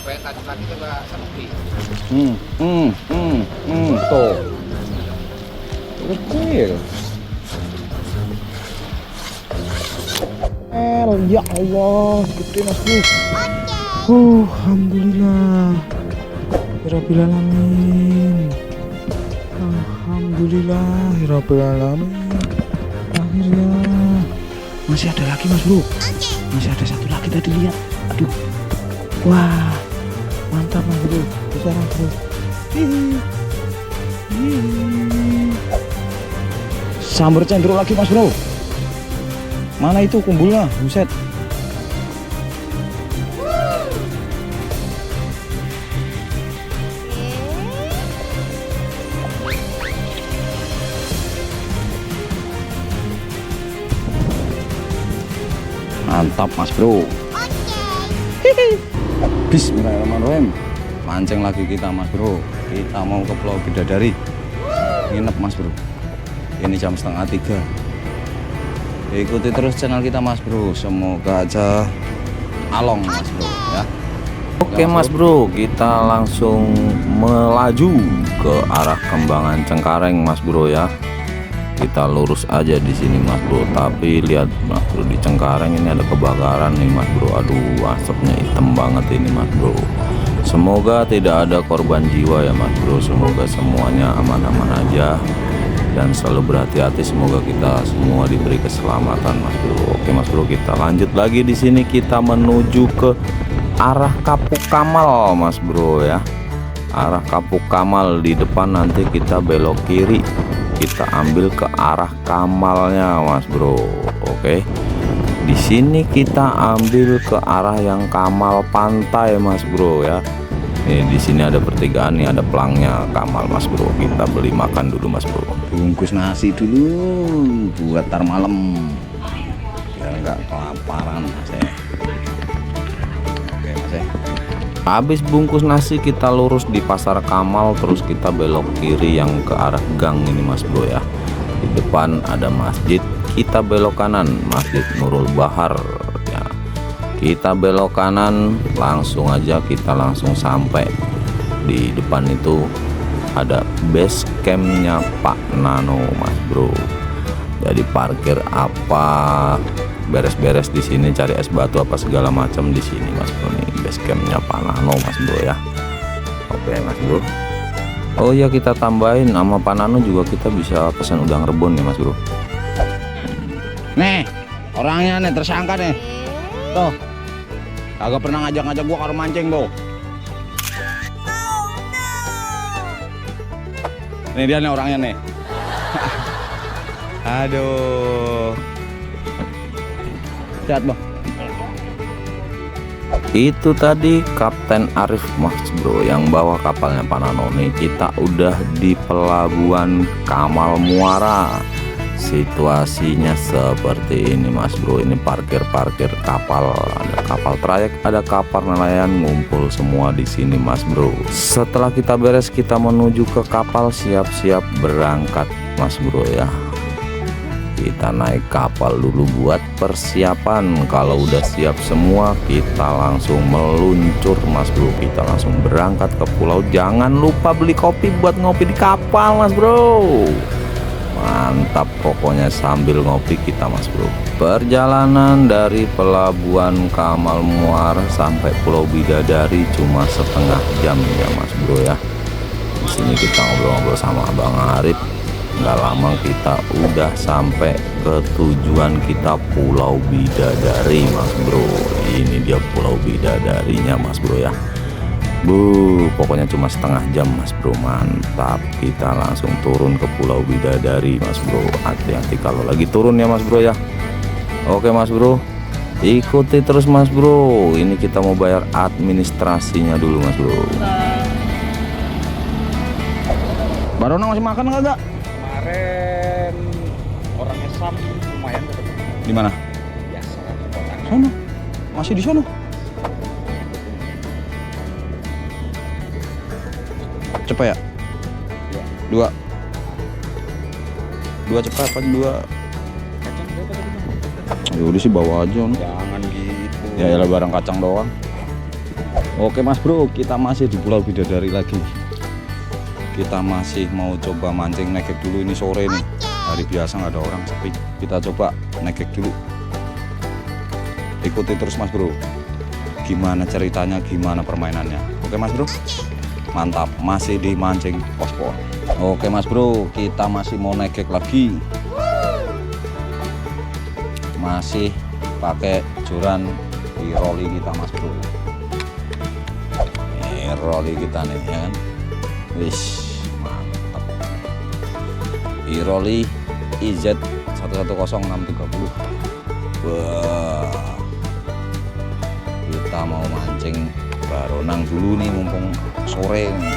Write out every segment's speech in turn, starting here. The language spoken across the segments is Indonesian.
supaya kaki coba sepi. Tuh. Kecil. Ya Allah, gede Mas Bro. Alhamdulillah. Rabbil alamin. Alhamdulillah Rabbil alamin. Akhirnya masih ada lagi Mas Bro. Masih ada satu lagi tadi, lihat. Aduh. Wah. Mantap Mas Bro. Besar Mas Bro. Sambar cendro lagi Mas Bro. Mana itu kumbulnya? Buset. Mantap Mas Bro. Bismillahirrahmanirrahim. Mancing lagi kita Mas Bro. Kita mau ke Pulau Bidadari. Nginep Mas Bro. Ini jam 2:30. Ikuti terus channel kita Mas Bro. Semoga aja along Mas Bro ya. Oke Mas Bro, kita langsung melaju ke arah Kembangan Cengkareng Mas Bro ya. Kita lurus aja di sini Mas Bro. Tapi lihat Mas Bro, di Cengkareng ini ada kebakaran nih Mas Bro. Aduh, asapnya hitam banget ini Mas Bro. Semoga tidak ada korban jiwa ya Mas Bro. Semoga semuanya aman-aman aja dan selalu berhati-hati. Semoga kita semua diberi keselamatan Mas Bro. Oke Mas Bro, kita lanjut lagi di sini. Kita menuju ke arah Kapuk Kamal Mas Bro ya. Arah Kapuk Kamal, di depan nanti kita belok kiri. Kita ambil ke arah Kamalnya Mas Bro. Oke. Di sini kita ambil ke arah yang Kamal Pantai Mas Bro ya. Di sini ada pertigaan nih, ada pelangnya Kamal Mas Bro. Kita beli makan dulu Mas Bro. Bungkus nasi dulu buat tar malam. Biar nggak kelaparan Mas ya. Oke Mas ya. Habis bungkus nasi kita lurus di Pasar Kamal, terus kita belok kiri yang ke arah gang ini Mas Bro ya. Di depan ada masjid, kita belok kanan, Masjid Nurul Bahar ya. Kita belok kanan, langsung aja kita langsung sampai di depan itu ada base campnya Pak Nano Mas Bro. Jadi parkir apa, beres-beres di sini, cari es batu apa segala macam di sini Mas Bro. Nih base campnya Pak Nano Mas Bro ya. Oke Mas Bro. Oh ya, kita tambahin sama Pak Nano juga kita bisa pesan udang rebon ya Mas Bro. Nih orangnya nih, tersangka nih. Tuh kagak pernah ngajak-ngajak gua karo mancing tuh. Nih dia nih orangnya nih. Aduh. Lihat Bang. Itu tadi Kapten Arif Mas Bro yang bawa kapalnya Pak Nano. Nih kita udah di pelabuhan Kamal Muara. Situasinya seperti ini Mas Bro. Ini parkir kapal, ada kapal trayek, ada kapal nelayan, ngumpul semua di sini Mas Bro. Setelah kita beres, kita menuju ke kapal, siap-siap berangkat Mas Bro ya. Kita naik kapal dulu buat persiapan. Kalau udah siap semua, kita langsung meluncur Mas Bro. Kita langsung berangkat ke pulau. Jangan lupa beli kopi buat ngopi di kapal Mas Bro. Mantap pokoknya sambil ngopi kita Mas Bro. Perjalanan dari pelabuhan Kamal Muara sampai Pulau Bidadari cuma setengah jam ya Mas Bro ya. Di sini kita ngobrol-ngobrol sama Abang Arif. Nggak lama kita udah sampai ke tujuan kita, Pulau Bidadari Mas Bro. Ini dia Pulau Bidadarinya Mas Bro ya. Pokoknya cuma setengah jam Mas Bro. Mantap. Kita langsung turun ke Pulau Bidadari Mas Bro. Hati-hati kalau lagi turun ya Mas Bro ya. Oke Mas Bro, ikuti terus Mas Bro. Ini kita mau bayar administrasinya dulu Mas Bro. Baru masih makan kagak? Kemarin orangnya Sam lumayan ketemu. Di mana? Biasa. Sono. Masih di sono. Cepet ya? Dua cepet apa dua? Kacang berapa tadi Bang? Ya udah sih bawa aja. Jangan gitu. Ya elah barang kacang doang. Oke Mas Bro, kita masih di Pulau Bidadari lagi. Kita masih mau coba mancing nekek dulu, ini sore nih. Hari biasa nggak ada orang, sepi. Kita coba nekek dulu. Ikuti terus Mas Bro. Gimana ceritanya, gimana permainannya. Oke Mas Bro. Mantap, masih di mancing pospon. Oke Mas Bro, kita masih mau nekek lagi. Masih pakai joran di roli kita Mas Bro. Ini roli kita nih ya kan. Wis, mantap. Iroli IZ 110630. Wah. Kita mau mancing baronang dulu nih mumpung sore nih.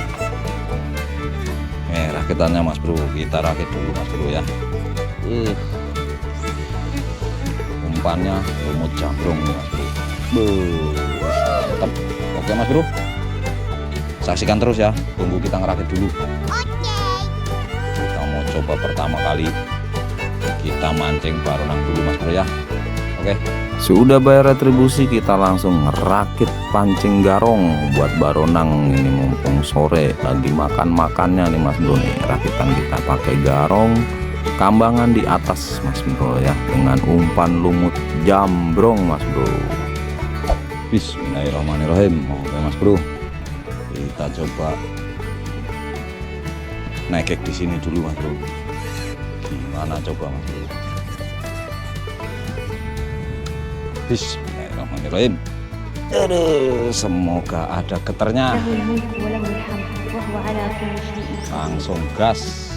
Rakitannya Mas Bro, kita rakit dulu Mas Bro ya. Umpannya lumut jambrong nih Mas Bro. Mantap. Oke Mas Bro, saksikan terus ya, tunggu kita ngerakit dulu. Kita mau coba pertama kali kita mancing baronang dulu Mas Bro ya. Oke. Sudah bayar retribusi, kita langsung ngerakit pancing garong buat baronang. Ini mumpung sore lagi makan-makannya nih Mas Bro nih. Rakitan kita pakai garong, kambangan di atas Mas Bro ya, dengan umpan lumut jambrong Mas Bro. Bismillahirrahmanirrahim. Oke Mas Bro, kita coba nekek di sini dulu Mas Bro. Gimana coba Mas Bro? Bismillahirrahmanirrahim. Aduh, semoga ada getarnya. Langsung gas.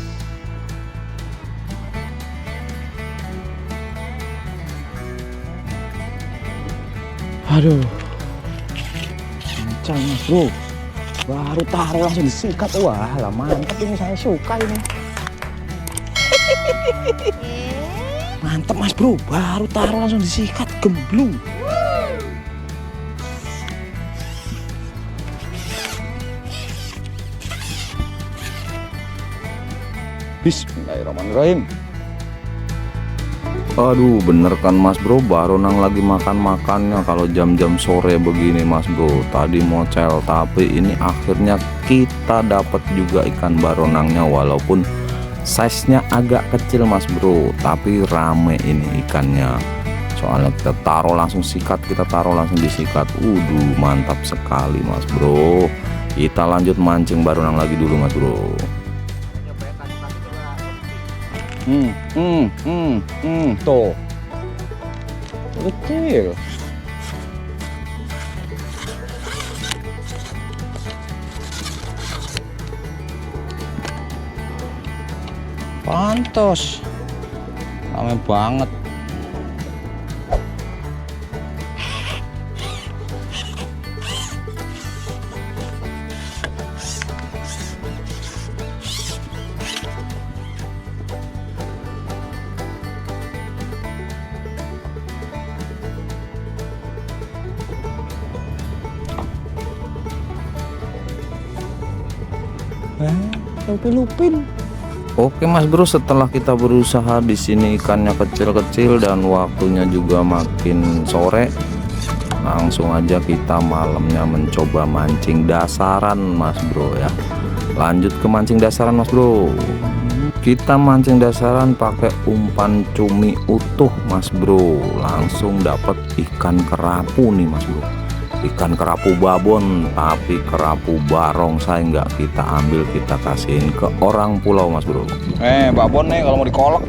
Aduh, kencang Mas Bro. Baru taruh langsung disikat. Wah lah, mantap ini, saya suka ini. Mantap Mas Bro, baru taruh langsung disikat, gemblung. Bismillahirrahmanirrahim. Aduh, bener kan Mas Bro, baronang lagi makan-makannya kalau jam-jam sore begini Mas Bro. Tadi mocel, tapi ini akhirnya kita dapat juga ikan baronangnya, walaupun size-nya agak kecil Mas Bro, tapi rame ini ikannya. Soalnya kita taruh langsung sikat, kita taruh langsung disikat. Mantap sekali Mas Bro. Kita lanjut mancing baronang lagi dulu Mas Bro. Tuh kecil. Pantos rame banget. Lupin. Oke Mas Bro, setelah kita berusaha di sini ikannya kecil-kecil dan waktunya juga makin sore, langsung aja kita malamnya mencoba mancing dasaran Mas Bro ya. Lanjut ke mancing dasaran Mas Bro. Kita mancing dasaran pakai umpan cumi utuh Mas Bro. Langsung dapat ikan kerapu nih Mas Bro. Ikan kerapu babon, tapi kerapu barong saya nggak kita ambil, kita kasihin ke orang pulau Mas Bro. Babon nih kalau mau dikolok.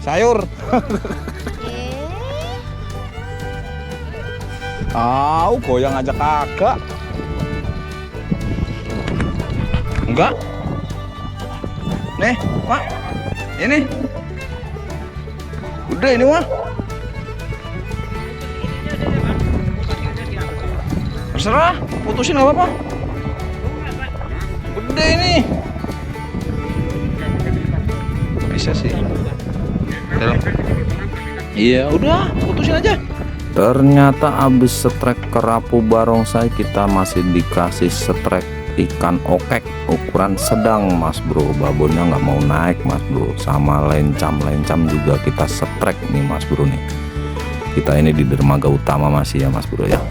Sayur. Goyang aja kagak. Enggak. Nih, Mak. Ini. Udah ini mah. Terserah, putusin nggak apa-apa. Gede ini. Bisa sih. Iya, udah, putusin aja. Ternyata abis setrek kerapu barongsai, kita masih dikasih setrek ikan okek ukuran sedang mas bro. Babonnya nggak mau naik mas bro, sama lencam juga kita setrek nih mas bro nih. Kita ini di dermaga utama masih ya mas bro ya,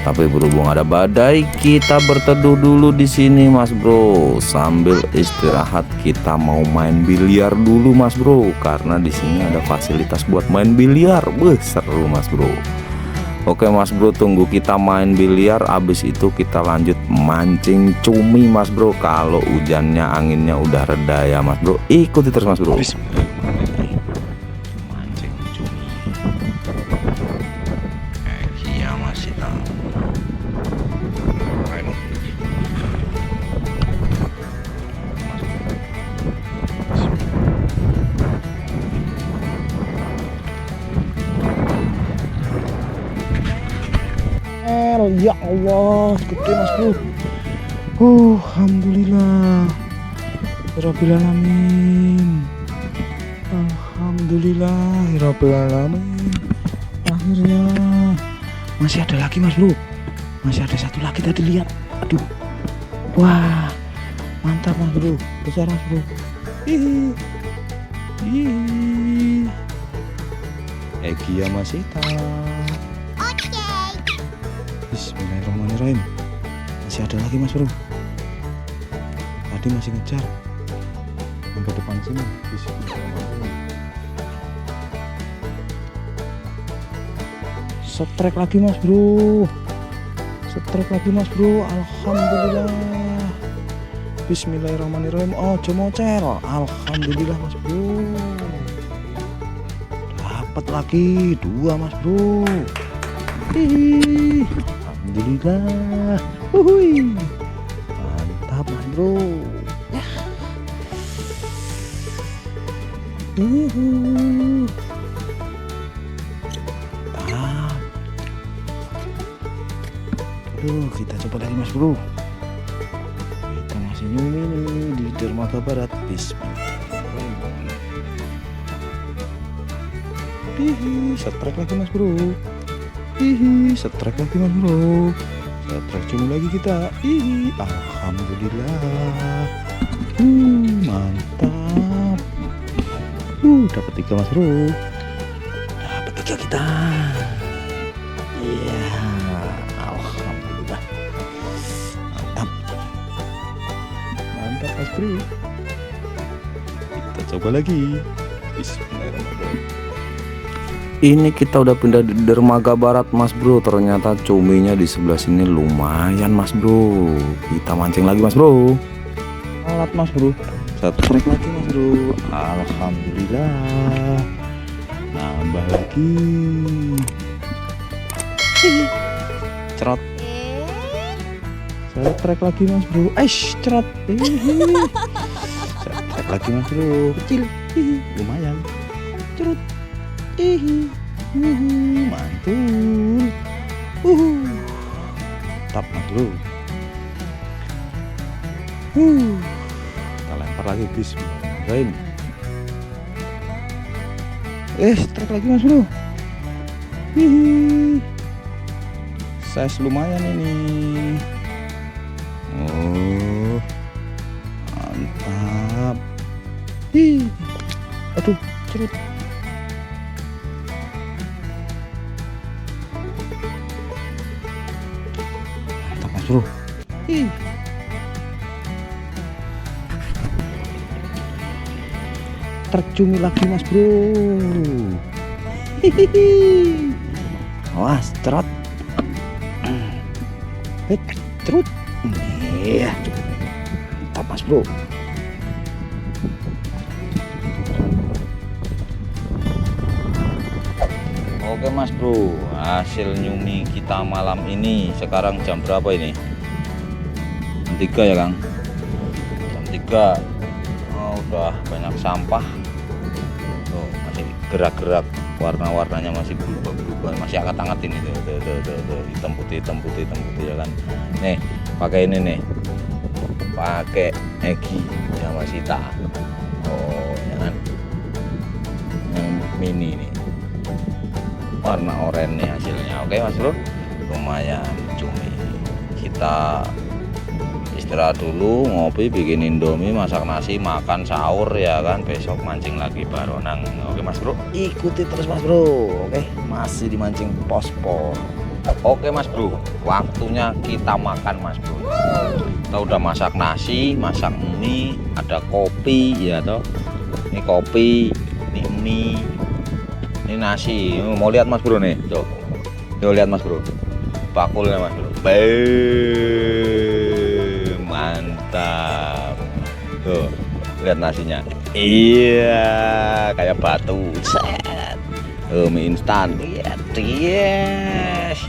tapi berhubung ada badai kita berteduh dulu di sini mas bro. Sambil istirahat kita mau main biliar dulu mas bro, karena di sini ada fasilitas buat main biliar. Seru mas bro. Oke mas bro, tunggu kita main biliar, abis itu kita lanjut mancing cumi mas bro. Kalau hujannya anginnya udah reda ya mas bro, ikuti terus mas bro. Mancing cumi. Iya masih tahu. Ya Allah, gede mas bro. Alhamdulillah, Rabbil alamin. Alhamdulillah, Rabbil alamin. Akhirnya masih ada lagi mas bro. Masih ada satu lagi tadi, lihat. Aduh, wah, mantap mas bro, besar mas bro. Egia masih tahu. Bismillahirrahmanirrahim. Masih ada lagi mas bro. Tadi masih ngejar sampai depan sini. Bismillahirrahmanirrahim. Setrek lagi mas bro. Setrek lagi mas bro. Alhamdulillah. Bismillahirrahmanirrahim. Oh jemocel. Alhamdulillah mas bro. Dapat lagi 2 mas bro. Alhamdulillah. Mantap mas bro. Ya. Mantap. Aduh, kita coba lagi mas bro. Kita masih nyumi nih di dermaga barat. Bismillah. Setrek lagi mas bro. Setrek lagi mas bro. Setrek cumi lagi kita. Alhamdulillah. Mantap. Dapat 3 mas bro. Dapat 3 kita. Iya, alhamdulillah. Mantap. Mantap mas bro. Kita coba lagi. Bismillahirrahmanirrahim. Ini kita udah pindah di dermaga barat mas bro. Ternyata cuminya di sebelah sini lumayan mas bro. Kita mancing lagi mas bro. Alat mas bro. Setrek lagi mas bro. Alhamdulillah. Nambah lagi. Cerot. Setrek lagi mas bro. Cerot. Setrek lagi mas bro. Kecil. Lumayan. Cerot. Mantul. Tap mas bro. Kita lempar lagi. Bismillahirrahmanirrahim. Strike lagi mas bro. Size lumayan ini. Oh, mantap. Aduh, cerut. Mantap mas bro. Tercumi lagi mas bro. Awas, cerot. Cerut. Iya. Mantap mas bro. Oke mas bro, hasil nyumi kita malam ini. Sekarang jam berapa ini? Jam 3 ya Kang? Jam 3. Oh, udah banyak sampah. Tuh, masih gerak-gerak, warna-warnanya masih berubah-berubah, masih angkat-angkat ini tuh, hitam putih ya kan. Nih, pakai ini nih, pakai Egi Yamasita. Oh, ya kan, yang mini nih, warna oranye hasilnya. Oke mas bro, lumayan cumi. Kita istirahat dulu, ngopi, bikin indomie, masak nasi, makan sahur ya kan. Besok mancing lagi baronang. Oke Mas Bro, ikuti terus Mas Bro. Oke, masih dimancing pospor. Oke Mas Bro, waktunya kita makan Mas Bro. Kita udah masak nasi, masak mie, ada kopi ya toh. Ini kopi, ini mie, ini nasi. Mau lihat Mas Bro nih, tuh. Tuh lihat Mas Bro, bakulnya Mas Bro. Mantap. Tuh, lihat nasinya. Iya, kayak batu. Set. Tuh, mie instan. Iya, yes.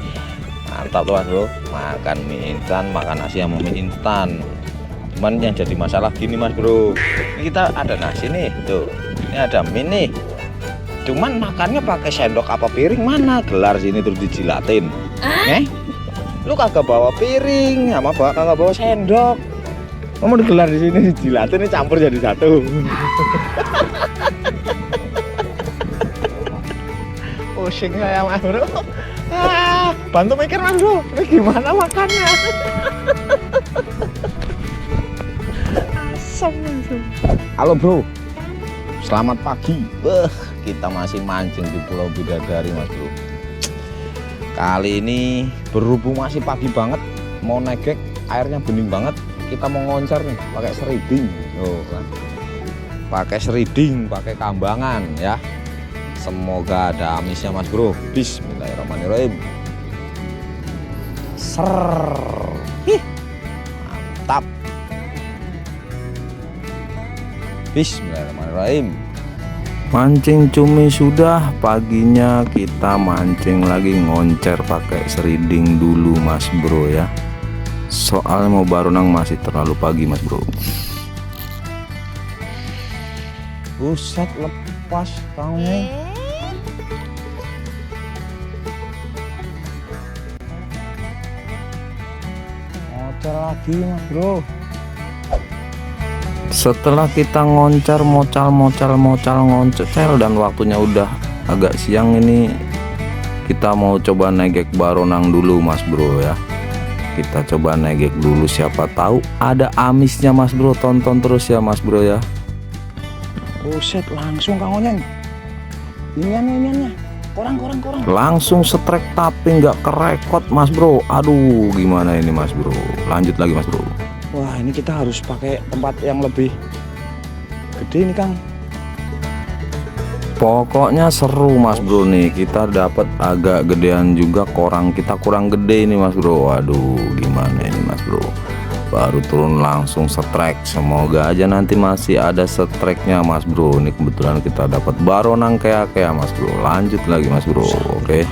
Mantap tuh Mas Bro. Makan mie instan, makan nasi sama mie instan. Cuman yang jadi masalah gini Mas Bro. Ini kita ada nasi nih, tuh. Ini ada mie nih. Cuman makannya pakai sendok apa piring, mana gelar sini terus dijilatin. Lu kagak bawa piring, sama kagak bawa sendok. Kamu digelar di sini dijilatin, ini campur jadi satu. Pusing saya Mas Bro. Bantu mikir Mas Bro, ini gimana makannya? Asam. Halo Bro, selamat pagi. Kita masih mancing di Pulau Bidadari Mas Bro. Kali ini berhubung masih pagi banget, mau negek, airnya bening banget, kita mau ngoncer nih pakai seriding. Oh, kan. Pakai seriding, pakai kambangan ya. Semoga ada amisnya Mas Bro. Bismillahirrahmanirrahim. Ser. Mantap. Bismillahirrahmanirrahim. Mancing cumi sudah, paginya kita mancing lagi, ngoncer pakai seriding dulu Mas Bro ya. Soalnya mau baronang masih terlalu pagi Mas Bro. Buset, lepas tahunnya. Ngoncer lagi Mas Bro. Setelah kita ngoncer mocal ngoncel dan waktunya udah agak siang ini, kita mau coba negek baronang dulu Mas Bro ya. Kita coba negek dulu, siapa tahu ada amisnya Mas Bro. Tonton terus ya Mas Bro ya. Buset, langsung Kang Onyeng. Iniannya. Korang. Langsung setrek tapi nggak kerekot Mas Bro. Aduh, gimana ini Mas Bro? Lanjut lagi Mas Bro. Wah, ini kita harus pakai tempat yang lebih gede nih Kang. Pokoknya seru Mas Bro nih. Kita dapat agak gedean juga, korang kita kurang gede ini Mas Bro. Waduh, gimana ini Mas Bro? Baru turun langsung setrek. Semoga aja nanti masih ada setreknya Mas Bro. Ini kebetulan kita dapat baronang kayak Mas Bro. Lanjut lagi Mas Bro. Oke.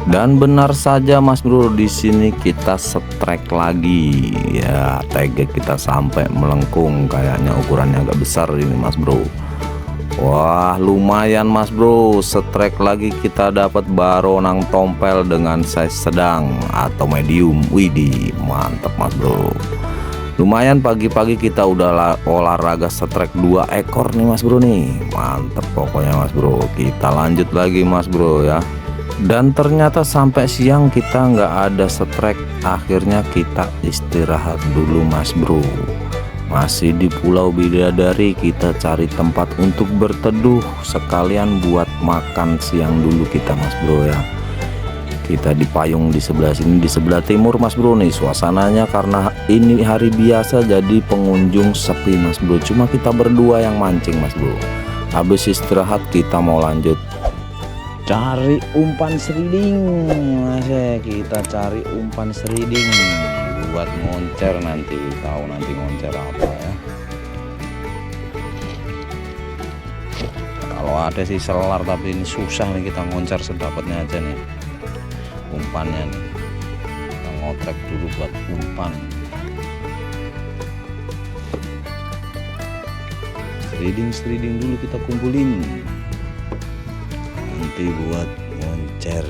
Dan benar saja Mas Bro, di sini kita setrek lagi ya. Tegek kita sampai melengkung, kayaknya ukurannya agak besar ini Mas Bro. Wah, lumayan Mas Bro, setrek lagi kita dapat baronang tompel dengan size sedang atau medium. Widih, mantap Mas Bro. Lumayan pagi-pagi kita udah olahraga setrek 2 ekor nih Mas Bro nih. Mantap pokoknya Mas Bro. Kita lanjut lagi Mas Bro ya. Dan ternyata sampai siang kita nggak ada setrek. Akhirnya kita istirahat dulu Mas Bro. Masih di Pulau Bidadari, kita cari tempat untuk berteduh, sekalian buat makan siang dulu kita Mas Bro ya. Kita di payung di sebelah sini, di sebelah timur Mas Bro nih. Suasananya karena ini hari biasa jadi pengunjung sepi Mas Bro. Cuma kita berdua yang mancing Mas Bro. Habis istirahat kita mau lanjut cari umpan seriding. Masih kita cari umpan seriding buat ngoncer nanti. Tahu nanti ngoncer apa ya. Kalau ada sih selar, tapi ini susah nih, kita ngoncer sedapatnya aja nih umpannya nih. Kita ngotrek dulu buat umpan. Seriding dulu kita kumpulin nanti buat ngoncer.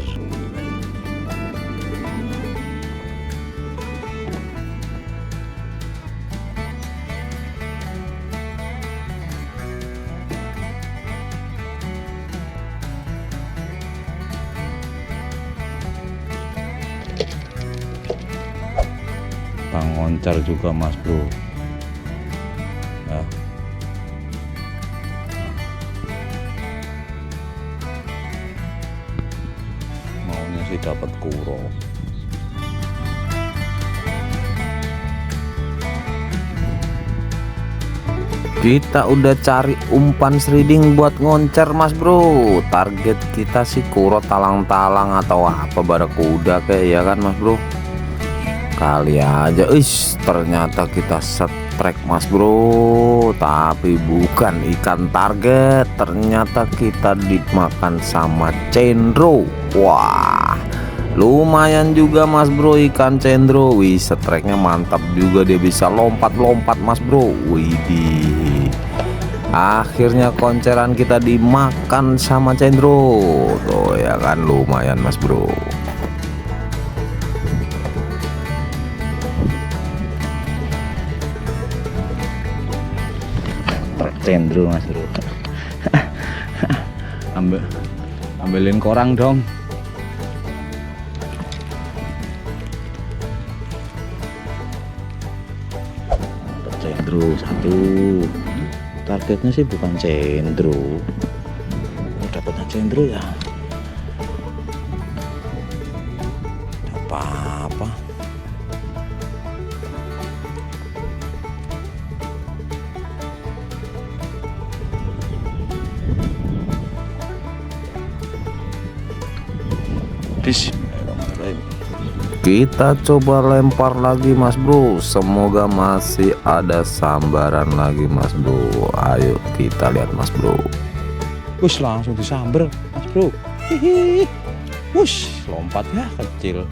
tukang ngoncar juga mas bro ya. Maunya sih dapat kuro. Kita udah cari umpan seriding buat ngoncer mas bro. Target kita sih kuro talang-talang atau apa, barakuda kayak ya kan mas bro. Kali aja ternyata kita setrek mas bro, tapi bukan ikan target, ternyata kita dimakan sama cendro. Wah lumayan juga mas bro ikan cendro. Wih setreknya mantap juga, dia bisa lompat-lompat mas bro. Widih, akhirnya konceran kita dimakan sama cendro tuh ya kan, lumayan mas bro. Cendro mas bro. Ambilin korang dong. Cendro satu. Targetnya sih bukan cendro. Dapatnya cendro ya apa-apa. Kita coba lempar lagi mas bro, semoga masih ada sambaran lagi mas bro. Ayo kita lihat mas bro. Wush langsung disamber mas bro. Hihi. Wush lompatnya kecil.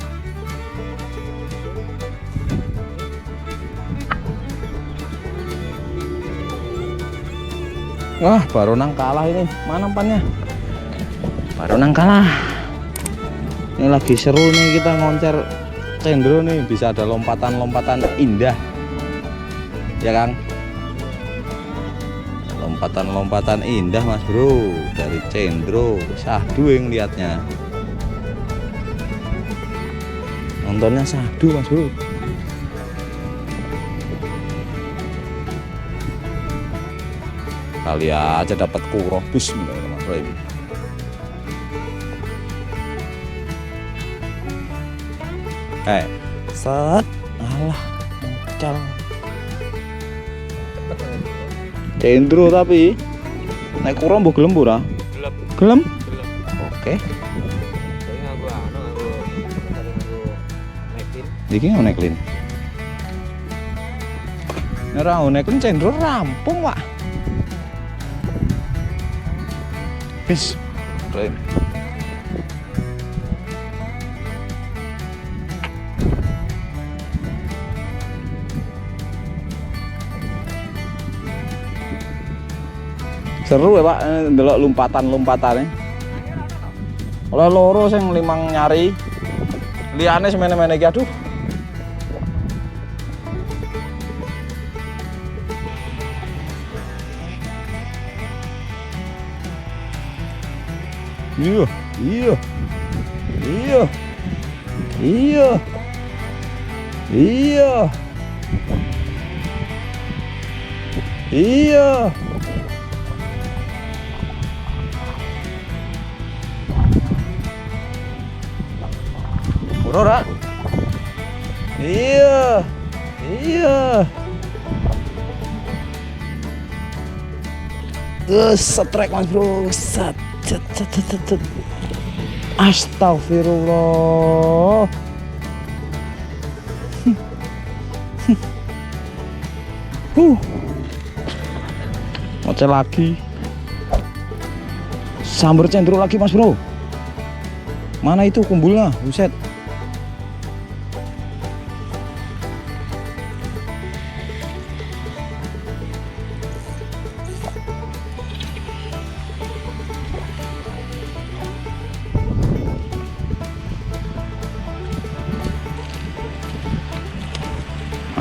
Wah baru nang kalah ini, mana umpannya? Baru nang kalah. Ini lagi seru nih kita ngoncer cendro nih, bisa ada lompatan-lompatan indah ya Kang, lompatan-lompatan indah mas bro dari cendro. Sahdu yang liatnya, nontonnya sahdu mas bro. Kali aja dapat kuro. Bismillahirrahmanirrahim. Set, alah, cal. Cendro tapi naik kuro mbok gelem ora? Gelem. Oke. Iki neklin. Ora neklin cendro rampung, Pak. Wis. Keren. Seru ya Pak, ndelok lompatan-lompatannya. Oleh loro sing limang nyari. Liyane semene-mene iki aduh. Iya, iya. Iya. Iya. Iya. Iya. Ora. Iya. Iya. Setrek mas bro. Set. Astagfirullah. Ngoceh lagi. Sambar cendro lagi mas bro. Mana itu kumbulnya? Buset.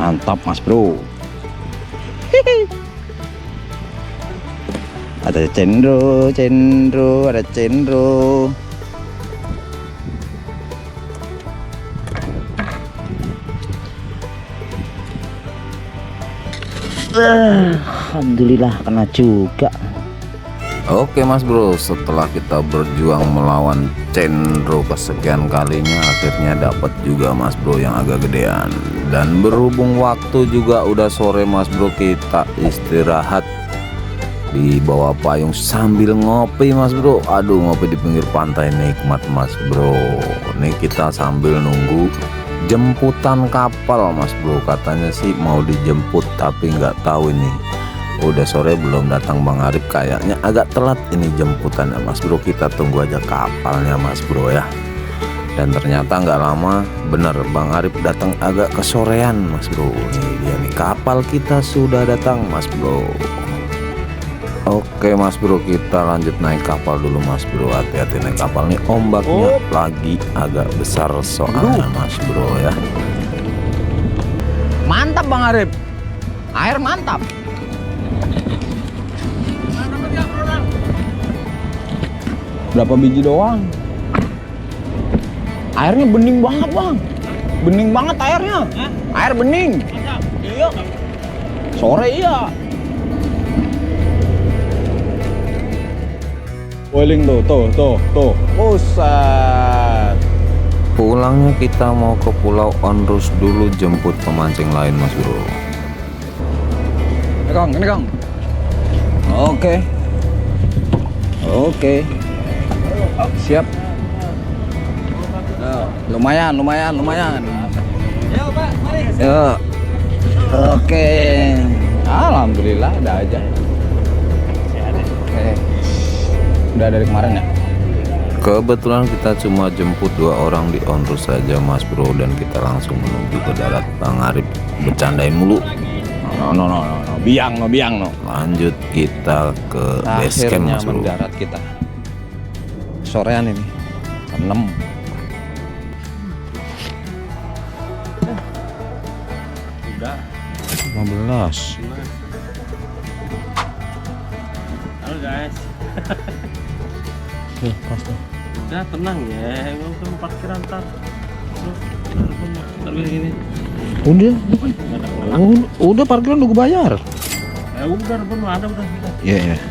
Mantap mas bro. Ada cendro, ada cendro. Alhamdulillah kena juga. Oke Mas Bro, setelah kita berjuang melawan Cendro kesekian kalinya, akhirnya dapat juga Mas Bro yang agak gedean. Dan berhubung waktu juga udah sore Mas Bro, kita istirahat di bawah payung sambil ngopi Mas Bro. Aduh, ngopi di pinggir pantai nikmat Mas Bro. Nih kita sambil nunggu jemputan kapal Mas Bro. Katanya sih mau dijemput, tapi nggak tahu ini udah sore belum datang Bang Arif, kayaknya agak telat ini jemputannya Mas Bro. Kita tunggu aja kapalnya Mas Bro ya. Dan ternyata nggak lama bener Bang Arif datang agak kesorean Mas Bro. Nih dia nih, kapal kita sudah datang Mas Bro. Oke Mas Bro, kita lanjut naik kapal dulu Mas Bro. Hati-hati naik kapal nih, ombaknya lagi agak besar soalnya Mas Bro ya. Mantap Bang Arif, air mantap. Berapa biji doang? Airnya bening banget Bang, bening banget airnya. Air bening. Iya. Sore iya. Boiling tuh. Pusat. Pulangnya kita mau ke Pulau Onrus dulu, jemput pemancing lain Mas Bro. Ini Kang. Oke. Siap. Lumayan. Ayo Pak, mari. Yuk. Oke. Alhamdulillah ada aja. Udah dari kemarin ya. Kebetulan kita cuma jemput 2 orang di Onrus saja Mas Bro, dan kita langsung menuju ke darat. Bang Arif bercandain mulu. No. Biang no. Lanjut kita ke base camp Mas Bro. Mendarat kita. Sorean ini. 6. Udah 15. Halo guys. Pasti. Udah tenang ya, ngomong parkiran ntar gini. Udah parkiran udah gue bayar. Ya udah ada udah. Iya.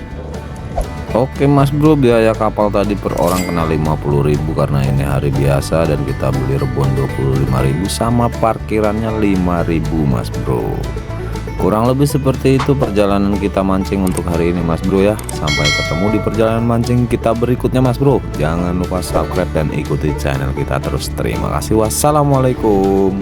Oke Mas Bro, biaya kapal tadi per orang kena 50.000 karena ini hari biasa, dan kita beli rebon 25.000 sama parkirannya 5.000 Mas Bro. Kurang lebih seperti itu perjalanan kita mancing untuk hari ini Mas Bro ya. Sampai ketemu di perjalanan mancing kita berikutnya Mas Bro. Jangan lupa subscribe dan ikuti channel kita terus. Terima kasih. Wassalamualaikum.